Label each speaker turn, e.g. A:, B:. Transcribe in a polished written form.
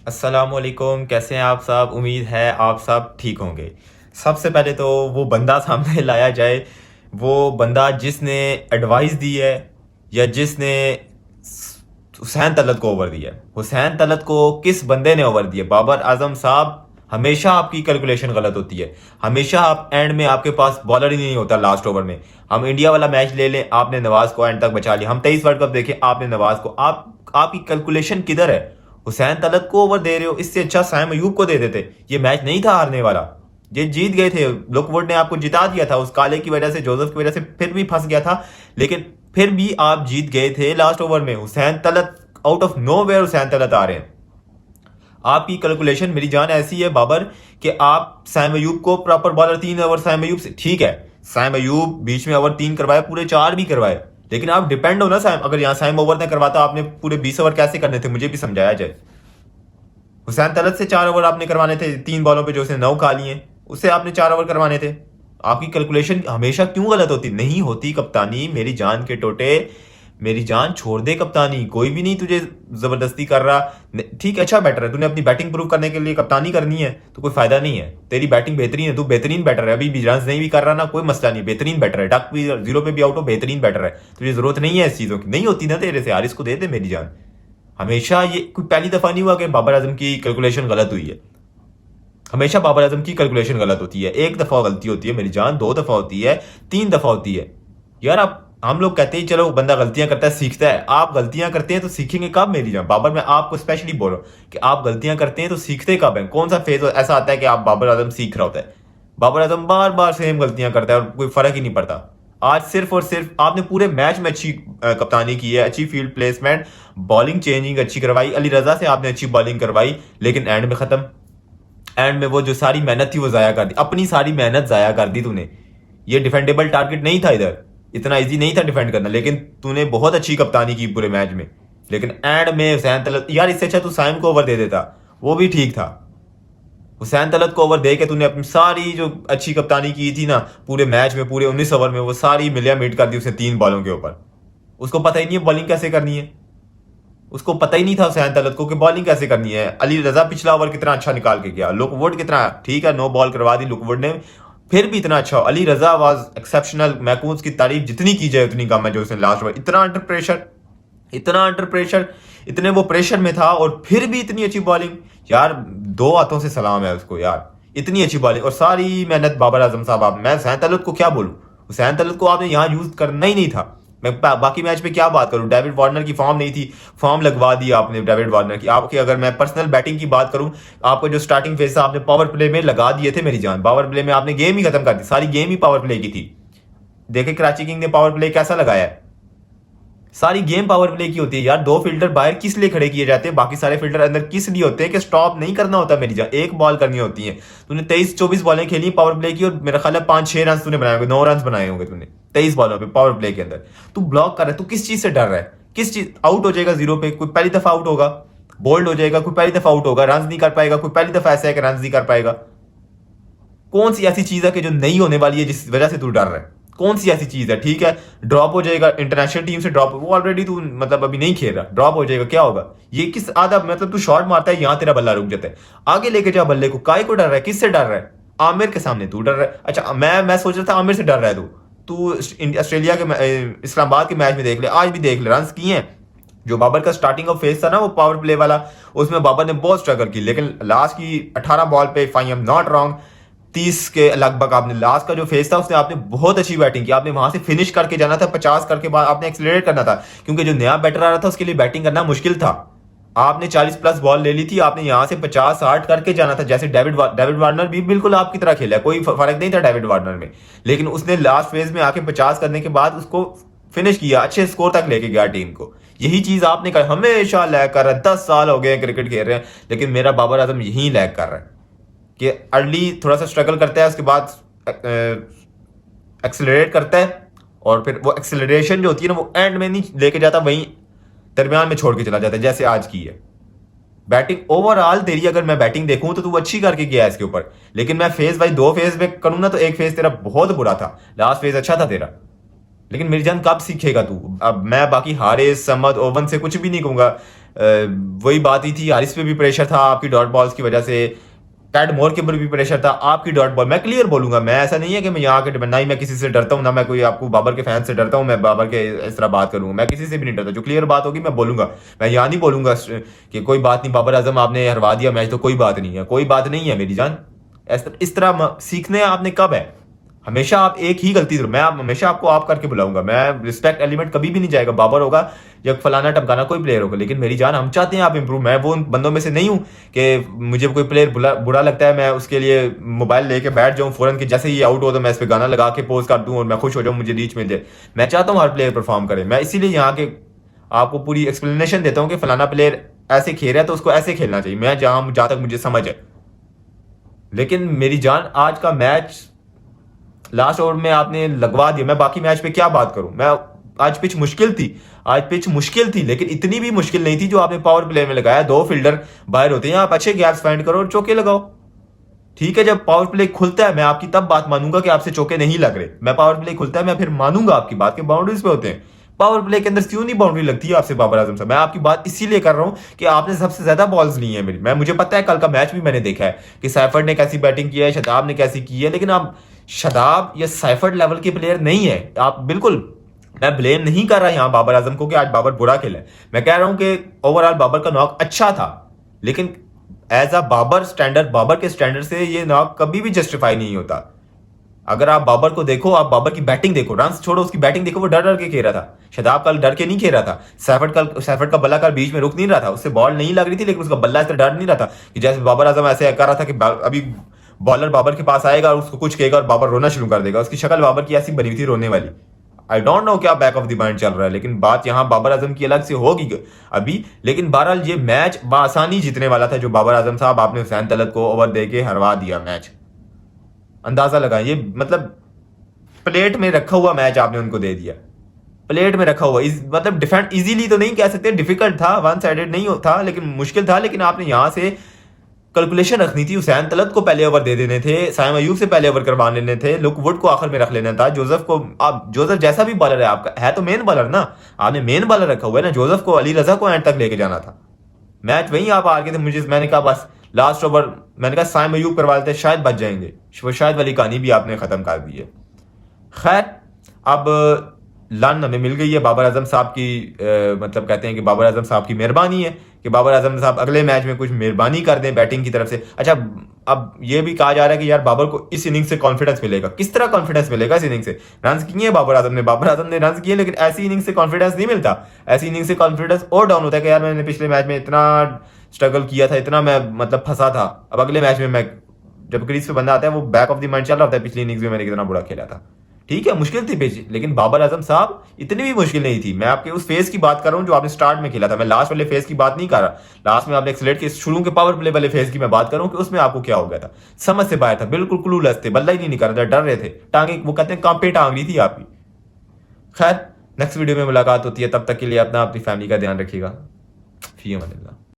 A: अस्सलामुअलैकुम, कैसे हैं आप सब। उम्मीद है आप सब ठीक होंगे। सबसे पहले तो वो बंदा सामने लाया जाए, वो बंदा जिसने एडवाइस दी है या जिसने हुसैन तलत को ओवर दिया है। हुसैन तलत को किस बंदे ने ओवर दिया? बाबर आजम साहब, हमेशा आपकी कैलकुलेशन गलत होती है। हमेशा आप एंड में आपके पास बॉलर ही नहीं होता लास्ट ओवर में। हम इंडिया वाला मैच ले लें, आपने नवाज को एंड तक बचा लिया। हम 23 वर्ल्ड कप देखें, आपने नवाज को। आपकी कैलकुलेशन किधर है? हुसैन तलत को ओवर दे रहे हो, इससे अच्छा साइम अयूब को दे देते। ये मैच नहीं था हारने वाला, ये जीत गए थे। लुकवुड ने आपको जिता दिया था उस काले की वजह से, जोसेफ की वजह से फिर भी फंस गया था, लेकिन फिर भी आप जीत गए थे लास्ट ओवर में। Hussain Talat out of nowhere, Hussain Talat आ रहे हैं। आपकी कैलकुलेशन मेरी जान ऐसी है बाबर कि आप साइम अयूब को proper bowler 3 over Saim Ayub से, ठीक है साइम अयूब बीच में ओवर 3 करवाए, पूरे 4 भी करवाए, लेकिन आप डिपेंड हो ना साइम। अगर यहाँ साइम ओवर ने करवाता, आपने पूरे 20 ओवर कैसे करने थे, मुझे भी समझाया जाए। हुसैन तलत से 4 ओवर आपने करवाने थे 3 बॉलों पे जो उसने 9 खा लिए, उससे आपने 4 ओवर करवाने थे। आपकी कैलकुलेशन हमेशा क्यों गलत होती? नहीं होती कप्तानी, मेरी जान के टोटे, मेरी जान छोड़ दे कप्तानी। कोई भी नहीं तुझे जबरदस्ती कर रहा। ठीक है, अच्छा बैटर है, तूने अपनी बैटिंग प्रूव करने के लिए कप्तानी करनी है तो कोई फायदा नहीं है। तेरी बैटिंग बेहतरीन है, तू बेहतरीन बैटर है। अभी भी रन नहीं भी कर रहा ना, कोई मसला नहीं, बेहतरीन बैटर है। डक भी 0 पे भी आउट हो, बेहतरीन बैटर है। तुझे जरूरत नहीं है इस चीजों की, नहीं होती ना तेरे से यार, इसको दे दे मेरी जान। हमेशा ये कोई पहली दफा नहीं हुआ कि बाबर आजम की कैलकुलेशन गलत हुई है। हमेशा बाबर आजम की कैलकुलेशन गलत होती है। एक दफा गलती होती है मेरी जान, 2 दफा होती है, 3 दफा होती है। यार आप, हम लोग कहते हैं चलो बंदा गलतियां करता है सीखता है। आप गलतियां करते हैं तो सीखेंगे कब मेरी जान? बाबर, मैं आपको स्पेशली बोल रहा हूं कि आप गलतियां करते हैं तो सीखते कब है? कौन सा फेज ऐसा आता है कि आप बाबर आजम सीख रहा होता है? बाबर आजम बार बार सेम गलतियां करता है और कोई फर्क ही नहीं पड़ता। आज सिर्फ और सिर्फ आपने पूरे मैच में अच्छी कप्तानी की है, अच्छी फील्ड प्लेसमेंट, बॉलिंग चेंजिंग अच्छी करवाई, अली रजा से आपने अच्छी बॉलिंग करवाई, लेकिन एंड में खत्म। एंड में वो जो सारी मेहनत थी वो जाया कर दी, अपनी सारी मेहनत जाया कर दी तूने। ये डिफेंडेबल टारगेट नहीं था इधर, इतना इजी नहीं था डिफेंड करना, लेकिन तूने बहुत अच्छी कप्तानी की पूरे मैच में। लेकिन एंड में हुसैन तलत, यार इससे अच्छा तू साइम को ओवर दे देता, वो भी ठीक था। हुसैन तलत को ओवर दे के तूने अपनी सारी जो अच्छी कप्तानी की थी ना पूरे मैच में, पूरे 19 ओवर में, वो सारी मिलिया मीट कर दी उसने 3 बॉलों के ऊपर। उसको पता ही नहीं है बॉलिंग कैसे करनी है। उसको पता ही नहीं था हुसैन तलत को कि बॉलिंग कैसे करनी है। अली रजा पिछला ओवर कितना अच्छा निकाल के गया, लुकवुड कितना, ठीक है 9 बॉल करवा दी लुकवुड ने, फिर भी इतना अच्छा। अली रजा वाज एक्सेप्शनल। मैकूज की तारीफ जितनी की जाए उतनी कम है। जो उसने लास्ट ओवर इतना अंडर प्रेशर, इतना अंडर प्रेशर, इतने वो प्रेशर में था और फिर भी इतनी अच्छी बॉलिंग। यार 2 हाथों से सलाम है उसको यार, इतनी अच्छी बॉलिंग और सारी मेहनत बाबर आजम साहब। आप, मैं हुसैन तलत को क्या बोलूं? हुसैन तलत को आपने यहाँ यूज करना ही नहीं था। मैं बाकी मैच पे क्या बात करूं? डेविड वार्नर की फॉर्म नहीं थी, फॉर्म लगवा दी आपने डेविड वार्नर की। आपकी अगर मैं पर्सनल बैटिंग की बात करूं, आपको जो स्टार्टिंग फेज था आपने पावर प्ले में लगा दिए थे मेरी जान। पावर प्ले में आपने गेम ही खत्म कर दी, सारी गेम ही पावर प्ले की थी। देखे कराची किंग ने पावर प्ले कैसा लगाया है, सारी गेम पावर प्ले की होती है यार। 2 फील्डर बाहर किस लिए खड़े किए जाते हैं, बाकी सारे फील्डर अंदर किस लिए होते हैं? कि स्टॉप नहीं करना होता मेरी जान, एक बॉल करनी होती है। तूने 23-24 बॉलें खेली पावर प्ले की और मेरा ख्याल है 5-6 रन तूने बनाए होंगे, 9 रन बनाए होंगे तूने 23 बॉलों पे पावर प्ले के अंदर। तू ब्लॉक कर रहा है, तू किस चीज से डर रहा है? किस चीज? आउट हो जाएगा 0 पे, कोई पहली दफा आउट होगा, बोल्ड हो जाएगा, कोई पहली दफा आउट होगा, रन नहीं कर पाएगा, कोई पहली दफा ऐसा है कि रन नहीं कर पाएगा। कौन सी ऐसी चीज है कि जो नहीं होने वाली है जिस वजह से तू डर रहा है? कौन सी ऐसी चीज है? ठीक है ड्रॉप हो जाएगा, इंटरनेशनल टीम से ड्रॉप, वो ऑलरेडी तू मतलब अभी नहीं खेल रहा, ड्रॉप हो जाएगा, क्या होगा? ये किस आधा मतलब तू शॉट मारता है, यहां तेरा बल्ला रुक जाता है। आगे लेके जा बल्ले को, काय को डर रहा है? किससे डर रहा है? आमिर के सामने तू डर रहा है। अच्छा मैं सोच रहा था आमिर से डर रहा है तू। तू ऑस्ट्रेलिया के इस्लामाबाद के मैच में देख ले, आज भी देख ले, रन किए हैं। जो बाबर का स्टार्टिंग ऑफ फेज था ना वो पावर प्ले वाला, उसमें बाबर ने बहुत स्ट्रगल की, लेकिन लास्ट की 18 बॉल पे, if I am not wrong, 30 के लगभग आपने लास्ट का जो फेज था उसने आपने बहुत अच्छी बैटिंग की। आपने वहां से फिनिश करके जाना था, 50 करके बाद आपने एक्सेलरेट करना था, क्योंकि जो नया बैटर आ रहा था उसके लिए बैटिंग करना मुश्किल था। आपने 40 प्लस बॉल ले ली थी, आपने यहां से 50-60 करके जाना था। जैसे डेविड वार्नर भी बिल्कुल आपकी तरह खेला, कोई फर्क नहीं था डेविड वार्नर में, लेकिन उसने लास्ट फेज में आके 50 करने के बाद उसको फिनिश किया, अच्छे स्कोर तक लेके गया टीम को। यही चीज आपने कर, हमेशा लैग कर रहा है। 10 साल हो गए क्रिकेट खेल रहे हैं, लेकिन मेरा बाबर आजम यही लैग कर रहा है कि अर्ली थोड़ा सा स्ट्रगल करता है, उसके बाद एक्सेलरेट करता है, और फिर वो एक्सेलरेशन जो होती है ना वो एंड में नहीं लेके जाता, वहीं दरमियान में छोड़ के चला जाता है, जैसे आज की है। बैटिंग ओवरऑल तेरी अगर मैं बैटिंग देखूं तो तू अच्छी करके गया है इसके ऊपर, लेकिन मैं फेज बाई 2 फेज में करूँ ना तो एक फेज तेरा बहुत बुरा था, लास्ट फेज अच्छा था तेरा। लेकिन मेरी जान कब सीखेगा तू? अब मैं बाकी हारिस, समद, ओवन से कुछ भी नहीं कहूंगा। वही बात ही थी, हारिस पे भी प्रेशर था आपकी डॉट बॉल्स की वजह से, पैट मोर के ऊपर भी प्रेशर था आपकी डॉट बॉल। मैं क्लियर बोलूंगा, मैं ऐसा नहीं है कि मैं यहाँ के ना ही मैं किसी से डरता हूँ, ना मैं कोई आपको बाबर के फैन से डरता हूँ, मैं बाबर के इस तरह बात करूंगा, मैं किसी से भी नहीं डरता। जो क्लियर बात होगी मैं बोलूंगा। मैं यहाँ नहीं बोलूंगा कि कोई बात नहीं बाबर आजम आपने हरवा दिया मैच तो कोई बात नहीं है, कोई बात नहीं है मेरी जान। इस तरह सीखने आपने कब है? हमेशा आप एक ही गलती मैं हमेशा आपको आप करके बुलाऊंगा। मैं रिस्पेक्ट एलिमेंट कभी भी नहीं जाएगा, बाबर होगा या फलाना टमकाना कोई प्लेयर होगा, लेकिन मेरी जान हम चाहते हैं आप इंप्रूव। मैं वो उन बंदों में से नहीं हूं कि मुझे कोई प्लेयर बुरा लगता है मैं उसके लिए मोबाइल लेके बैठ जाऊं फौरन कि जैसे ही आउट हो तो मैं इस पर गाना लगा के पोस्ट कर दूं और मैं खुश हो जाऊं मुझे रीच मिल जाए। मैं चाहता हूं हर प्लेयर परफॉर्म करे। मैं इसीलिए यहाँ के आपको पूरी एक्सप्लेनेशन देता हूँ कि फलाना प्लेयर ऐसे खेल रहा है तो उसको ऐसे खेलना चाहिए, मैं जहां तक मुझे समझ है। लेकिन मेरी जान आज का मैच लास्ट ओवर में आपने लगवा दिया। मैं बाकी मैच पे क्या बात करूं? मैं आज पिच मुश्किल थी, आज पिच मुश्किल थी, लेकिन इतनी भी मुश्किल नहीं थी जो आपने पावर प्ले में लगाया। 2 फील्डर बाहर होते हैं, आप अच्छे गैप्स फाइंड करो और चौके लगाओ। ठीक है, जब पावर प्ले खुलता है मैं आपकी तब बात मानूंगा कि आपसे चौके नहीं लग रहे। मैं पावर प्ले खुलता है मैं फिर मानूंगा आपकी बात के बाउंड्रीज पे होते हैं। पावर प्ले के अंदर क्यों नहीं बाउंड्री लगती है आपसे बाबर आजम साहब? मैं आपकी बात इसीलिए कर रहा हूं कि आपने सबसे ज्यादा बॉल्स ली है मेरी। मुझे पता है, कल का मैच भी मैंने देखा है कि सैफर्ड ने कैसी बैटिंग की है, शदाब ने कैसी की है, लेकिन आप शदाब या सैफर्ड लेवल के प्लेयर नहीं है आप। बिल्कुल मैं ब्लेम नहीं कर रहा यहां बाबर आजम को कि आज बाबर बुरा खेला है। मैं कह रहा हूं कि ओवरऑल बाबर का नॉक अच्छा था, लेकिन as a Babar standard, Babar के स्टैंडर्ड से ये नॉक कभी भी जस्टिफाई नहीं होता। अगर आप बाबर को देखो, आप बाबर की बैटिंग देखो, रन छोड़ो उसकी बैटिंग देखो, वो डर डर के खेल रहा था। शदाब कल डर के नहीं खेल रहा था। सैफर्ड का बल्ला कल बीच में रुक नहीं रहा था, उससे बॉल नहीं लग रही थी, लेकिन उसका बल्ला इस तरह डर नहीं रहा था कि जैसे बाबर आजम ऐसे कर रहा था कि अभी बॉलर बाबर के पास आएगा और उसको कुछ कहेगा और बाबर रोना शुरू कर देगा। उसकी शक्ल बाबर की ऐसी बनी हुई थी रोने वाली। आई डोंट नो क्या बैक ऑफ द माइंड चल रहा है, लेकिन बात यहां बाबर आजम की अलग से होगी अभी। लेकिन बहरहाल ये मैच बआसानी जीतने वाला था जो बाबर आजम साहब आपने हुसैन तलत को ओवर दे के हरवा दिया मैच। अंदाजा लगाएं, ये मतलब प्लेट में रखा हुआ मैच आपने उनको दे दिया। प्लेट में रखा हुआ मतलब डिफेंड इजीली तो नहीं कह सकते, डिफिकल्ट था, वन साइडेड नहीं था, लेकिन मुश्किल था। लेकिन आपने यहां से कैलकुलेशन रखनी थी। हुसैन तलत को पहले ओवर दे देने थे, साइम अयूब से पहले ओवर करवा लेने थे, लुक वुड को आखिर में रख लेना था, जोसेफ को। आप जोसेफ जैसा भी बॉलर है आपका, है तो मेन बॉलर ना, आपने मेन बॉलर रखा हुआ है ना। जोसेफ को, अली रजा को एंड तक लेके जाना था। मैच वहीं आप हार गए थे। मैंने कहा बस लास्ट ओवर मैंने कहा साइम अयूब करवा लेते शायद बच जाएंगे, वो शायद वाली कहानी भी आपने खत्म कर दी है। खैर, अब लन हमें मिल गई है बाबर आजम साहब की। मतलब कहते हैं कि बाबर आजम साहब की मेहरबानी है कि बाबर आजम साहब अगले मैच में कुछ मेहरबानी कर दें बैटिंग की तरफ से। अच्छा, अब ये भी कहा जा रहा है कि यार बाबर को इस इनिंग से कॉन्फिडेंस मिलेगा। किस तरह कॉन्फिडेंस मिलेगा इस इनिंग से? रन किए हैं बाबर आजम ने रन किए, लेकिन ऐसी इनिंग से कॉन्फिडेंस नहीं मिलता। ऐसी इनिंग से कॉन्फिडेंस और डाउन होता है कि यार मैंने पिछले मैच में इतना स्ट्रगल किया था, इतना मैं मतलब फंसा था, अब अगले मैच में मैं जब क्रीज पे बंदा आता है वो बैक ऑफ द माइंड चल रहा होता है पिछली इनिंग्स में मैंने कितना बुरा खेला था। ठीक है, मुश्किल थी पिच, लेकिन बाबर आजम साहब इतनी भी मुश्किल नहीं थी। मैं आपके उस फेज की बात कर रहा हूं जो आपने स्टार्ट में खेला था, मैं लास्ट वाले फेज की बात नहीं कर रहा। लास्ट में आपने एक्सलेट के शुरू के पावर प्ले वाले फेज की मैं बात कर रहा हूं कि उसमें आपको क्या हो गया था। समझ से बाहर था, बिल्कुल क्लूलेस थे, बल्ला ही नहीं निकाल रहे थे, डर रहे थे, टांगे वो कहते हैं कांपे टांग रही थी आपकी। खैर, नेक्स्ट वीडियो में मुलाकात होती है, तब तक के लिए अपनी फैमिली का ध्यान रखिएगा। फी अमान अल्लाह।